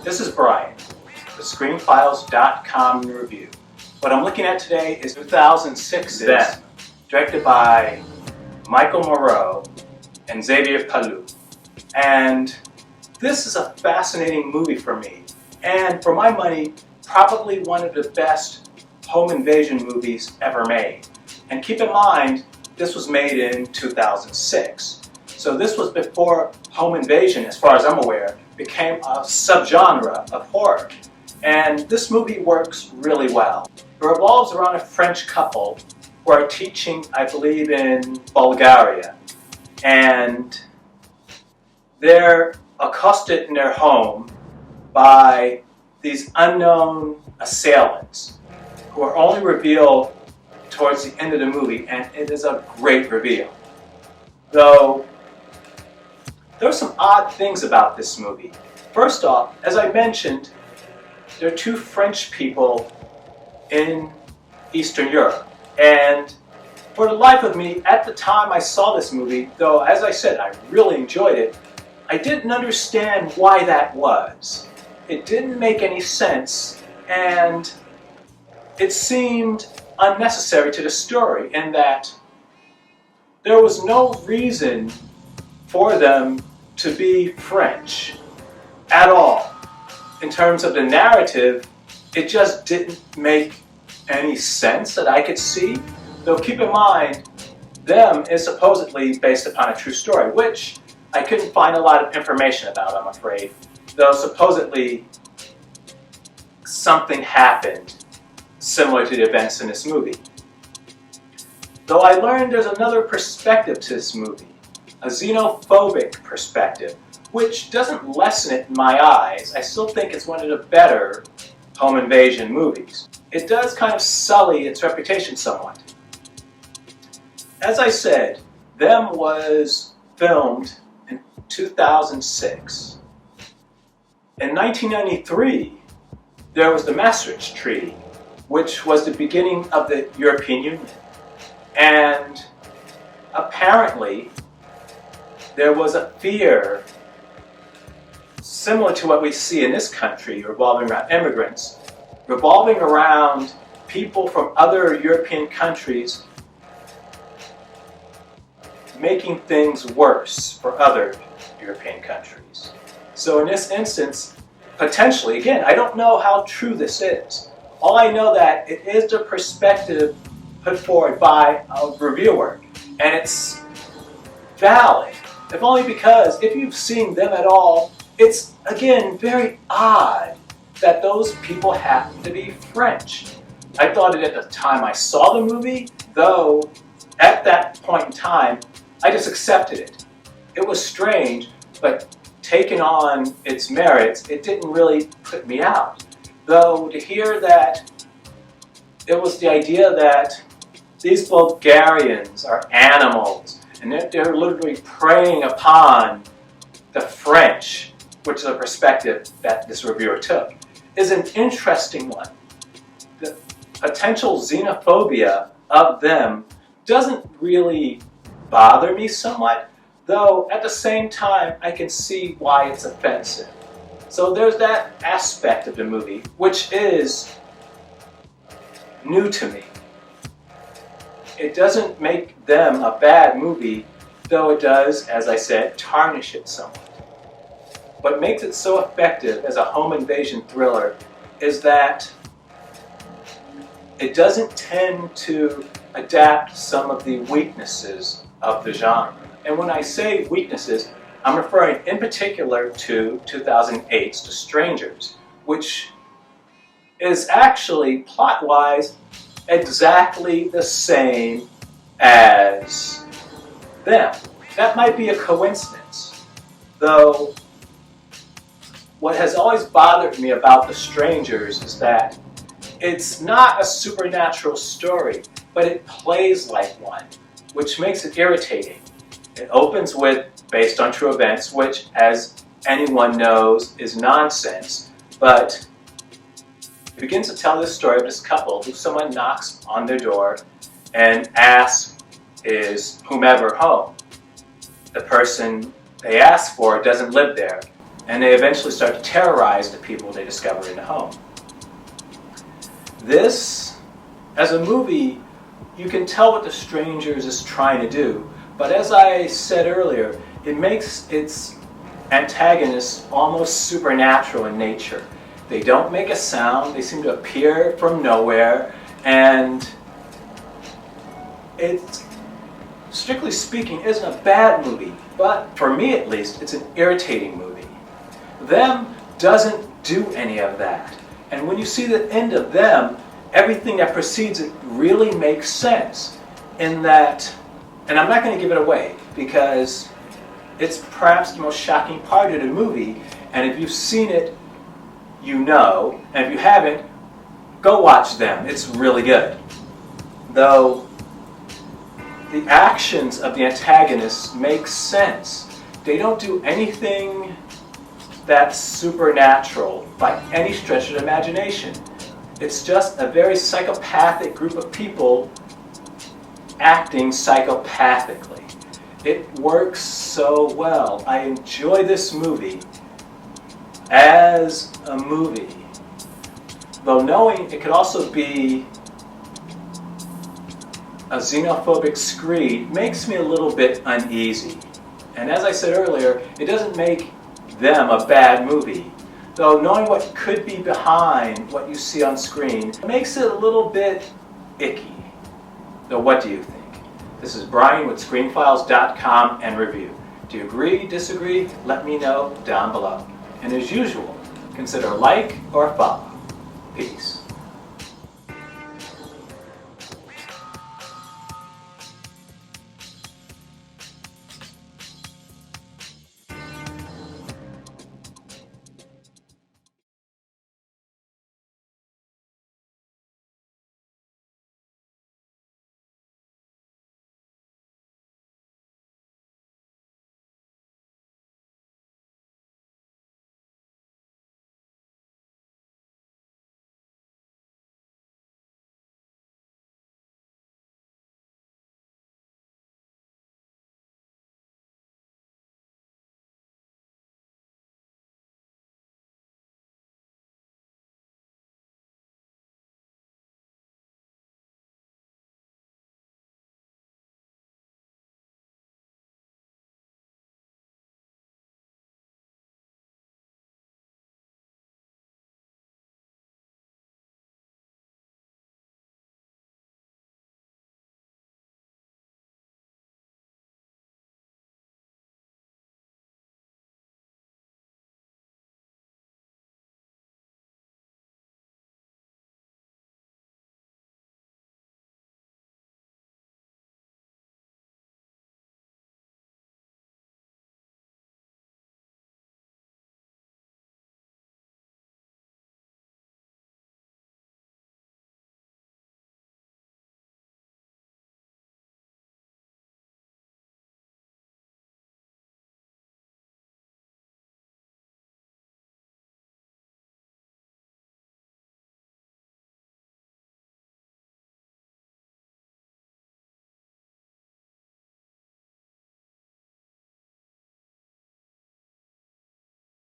This is Brian, the ScreenFiles.com review. What I'm looking at today is 2006's Them, directed by Michael Moreau and Xavier Palou. And this is a fascinating movie for me, and for my money, probably one of the best home invasion movies ever made. And keep in mind, this was made in 2006. So this was before home invasion, as far as I'm aware, became a subgenre of horror. And this movie works really well. It revolves around a French couple who are teaching, I believe, in Bulgaria. And they're accosted in their home by these unknown assailants who are only revealed towards the end of the movie, and it is a great reveal. Though there are some odd things about this movie. First off, as I mentioned, there are two French people in Eastern Europe. And for the life of me, at the time I saw this movie, though as I said, I really enjoyed it, I didn't understand why that was. It didn't make any sense, and it seemed unnecessary to the story in that there was no reason for them to be French at all. In terms of the narrative, it just didn't make any sense that I could see. Though keep in mind, Them is supposedly based upon a true story, which I couldn't find a lot of information about, I'm afraid. Though supposedly something happened similar to the events in this movie. Though I learned there's another perspective to this movie, a xenophobic perspective, which doesn't lessen it in my eyes. I still think it's one of the better home invasion movies. It does kind of sully its reputation somewhat. As I said, Them was filmed in 2006. In 1993, there was the Maastricht Treaty, which was the beginning of the European Union. And apparently, there was a fear similar to what we see in this country revolving around immigrants, revolving around people from other European countries making things worse for other European countries. So in this instance, potentially, again, I don't know how true this is. All I know that it is the perspective put forward by a reviewer, and it's valid, if only because if you've seen Them at all, it's, again, very odd that those people happen to be French. I thought it at the time I saw the movie, though at that point in time, I just accepted it. It was strange, but taken on its merits, it didn't really put me out. Though to hear that it was the idea that these Bulgarians are animals, and that they're literally preying upon the French, which is a perspective that this reviewer took, is an interesting one. The potential xenophobia of Them doesn't really bother me somewhat, though at the same time I can see why it's offensive. So there's that aspect of the movie, which is new to me. It doesn't make Them a bad movie, though it does, as I said, tarnish it somewhat. What makes it so effective as a home invasion thriller is that it doesn't tend to adapt some of the weaknesses of the genre. And when I say weaknesses, I'm referring in particular to 2008's The Strangers, which is actually, plot-wise, exactly the same as Them. That might be a coincidence, though what has always bothered me about The Strangers is that it's not a supernatural story, but it plays like one, which makes it irritating. It opens with based on true events, which, as anyone knows, is nonsense, but it begins to tell this story of this couple who someone knocks on their door and asks, is whomever home? The person they ask for doesn't live there, and they eventually start to terrorize the people they discover in the home. This, as a movie, you can tell what The Strangers is trying to do, but as I said earlier, it makes its antagonists almost supernatural in nature. They don't make a sound, they seem to appear from nowhere, and it, strictly speaking, isn't a bad movie, but for me at least, it's an irritating movie. Them doesn't do any of that. And when you see the end of Them, everything that precedes it really makes sense in that, and I'm not going to give it away because it's perhaps the most shocking part of the movie, and if you've seen it, you know, and if you haven't, go watch Them. It's really good. Though the actions of the antagonists make sense. They don't do anything that's supernatural by any stretch of the imagination. It's just a very psychopathic group of people acting psychopathically. It works so well. I enjoy this movie as a movie, though knowing it could also be a xenophobic screed makes me a little bit uneasy. And as I said earlier, it doesn't make Them a bad movie, though knowing what could be behind what you see on screen makes it a little bit icky. So what do you think? This is Brian with ScreenFiles.com and Review. Do you agree, disagree? Let me know down below. And as usual, consider a like or a follow. Peace.